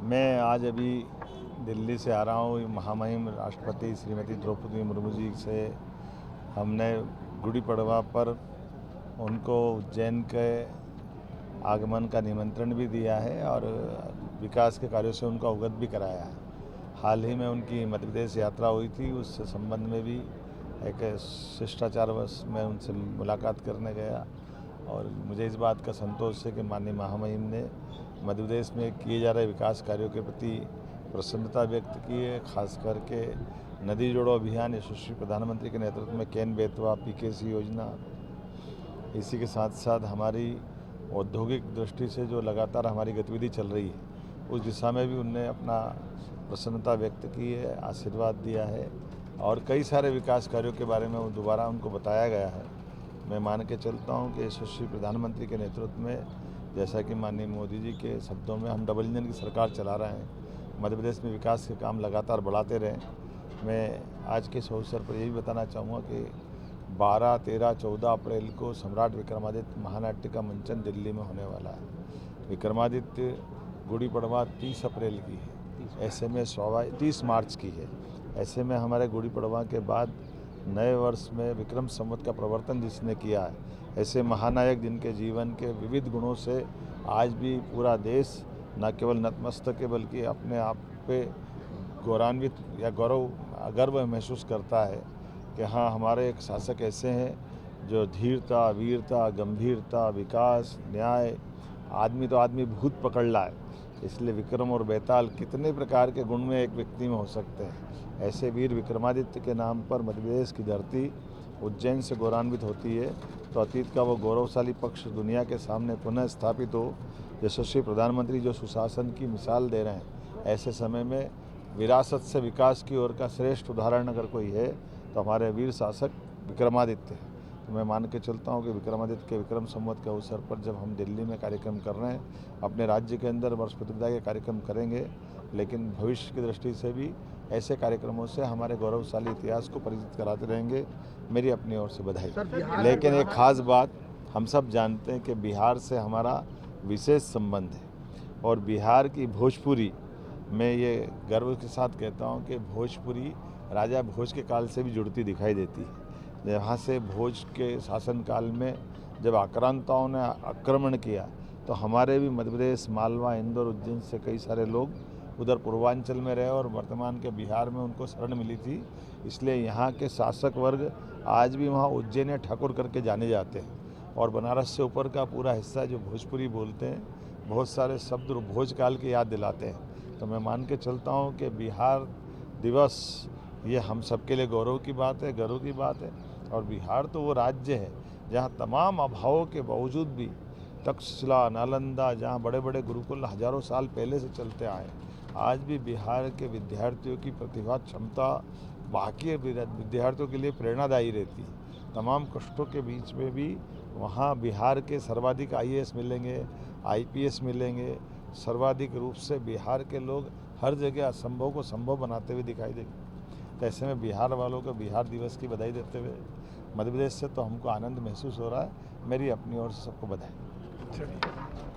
मैं आज अभी दिल्ली से आ रहा हूँ। महामहिम राष्ट्रपति श्रीमती द्रौपदी मुर्मू जी से हमने गुड़ी पड़वा पर उनको उज्जैन के आगमन का निमंत्रण भी दिया है और विकास के कार्यों से उनको अवगत भी कराया है। हाल ही में उनकी मध्य प्रदेश यात्रा हुई थी, उस संबंध में भी एक शिष्टाचारवश मैं उनसे मुलाकात करने गया और मुझे इस बात का संतोष है कि माननीय महामहिम ने मध्य प्रदेश में किए जा रहे विकास कार्यों के प्रति प्रसन्नता व्यक्त की है। खास करके नदी जोड़ो अभियान यशस्वी प्रधानमंत्री के नेतृत्व में केन बेतवा पीकेसी योजना, इसी के साथ साथ हमारी औद्योगिक दृष्टि से जो लगातार हमारी गतिविधि चल रही है उस दिशा में भी उनने अपना प्रसन्नता व्यक्त की है, आशीर्वाद दिया है और कई सारे विकास कार्यों के बारे में दोबारा उनको बताया गया है। मैं मान के चलता हूं कि यशस्वी प्रधानमंत्री के नेतृत्व में, जैसा कि माननीय मोदी जी के शब्दों में, हम डबल इंजन की सरकार चला रहे हैं, मध्य प्रदेश में विकास के काम लगातार बढ़ाते रहें। मैं आज के इस अवसर पर यही बताना चाहूँगा कि 12, 13, 14 अप्रैल को सम्राट विक्रमादित्य महानाट्य का मंचन दिल्ली में होने वाला है। विक्रमादित्य गुड़ी पड़वा 30 अप्रैल की है, ऐसे में 30 मार्च की है। ऐसे में हमारे गुड़ी पड़वा के बाद नए वर्ष में विक्रम संवत का प्रवर्तन जिसने किया है, ऐसे महानायक जिनके जीवन के विविध गुणों से आज भी पूरा देश न केवल नतमस्तक है बल्कि अपने आप पे गौरवान्वित या गर्व महसूस करता है कि हाँ, हमारे एक शासक ऐसे हैं जो धीरता, वीरता, गंभीरता, विकास, न्याय, आदमी तो आदमी भूत पकड़ लाए। इसलिए विक्रम और बेताल कितने प्रकार के गुण में एक व्यक्ति में हो सकते हैं। ऐसे वीर विक्रमादित्य के नाम पर मध्य प्रदेश की धरती उज्जैन से गौरवान्वित होती है, तो अतीत का वो गौरवशाली पक्ष दुनिया के सामने पुनः स्थापित हो। यशस्वी प्रधानमंत्री जो सुशासन की मिसाल दे रहे हैं, ऐसे समय में विरासत से विकास की ओर का श्रेष्ठ उदाहरण अगर कोई है तो हमारे वीर शासक विक्रमादित्य है। तो मैं मान के चलता हूँ कि विक्रमादित्य के विक्रम संवत के अवसर पर जब हम दिल्ली में कार्यक्रम कर रहे हैं, अपने राज्य के अंदर वर्ष प्रतिष्ठा के कार्यक्रम करेंगे, लेकिन भविष्य की दृष्टि से भी ऐसे कार्यक्रमों से हमारे गौरवशाली इतिहास को परिचित कराते रहेंगे। मेरी अपनी ओर से बधाई। लेकिन एक खास बात, हम सब जानते हैं कि बिहार से हमारा विशेष संबंध है और बिहार की भोजपुरी, मैं ये गर्व के साथ कहता हूँ कि भोजपुरी राजा भोज के काल से भी जुड़ती दिखाई देती है। यहाँ से भोज के शासनकाल में जब आक्रांताओं ने आक्रमण किया तो हमारे भी मध्य प्रदेश, मालवा, इंदौर, उज्जैन से कई सारे लोग उधर पूर्वांचल में रहे और वर्तमान के बिहार में उनको शरण मिली थी। इसलिए यहाँ के शासक वर्ग आज भी वहाँ उज्जैन ठाकुर करके जाने जाते हैं और बनारस से ऊपर का पूरा हिस्सा जो भोजपुरी बोलते हैं, बहुत सारे शब्द भोजकाल की याद दिलाते हैं। तो मैं मान के चलता हूँ कि बिहार दिवस ये हम सबके लिए गौरव की बात है, गर्व की बात है। और बिहार तो वो राज्य है जहाँ तमाम अभावों के बावजूद भी तक्षशिला, नालंदा, जहाँ बड़े बड़े गुरुकुल हजारों साल पहले से चलते आए, आज भी बिहार के विद्यार्थियों की प्रतिभा क्षमता बाकी विद्यार्थियों के लिए प्रेरणादायी रहती है। तमाम कष्टों के बीच में भी वहाँ बिहार के सर्वाधिक IAS मिलेंगे, IPS मिलेंगे। सर्वाधिक रूप से बिहार के लोग हर जगह असंभव को संभव बनाते हुए दिखाई देंगे। तो ऐसे में बिहार वालों को बिहार दिवस की बधाई देते हुए मध्य प्रदेश से तो हमको आनंद महसूस हो रहा है। मेरी अपनी ओर से सबको बधाई।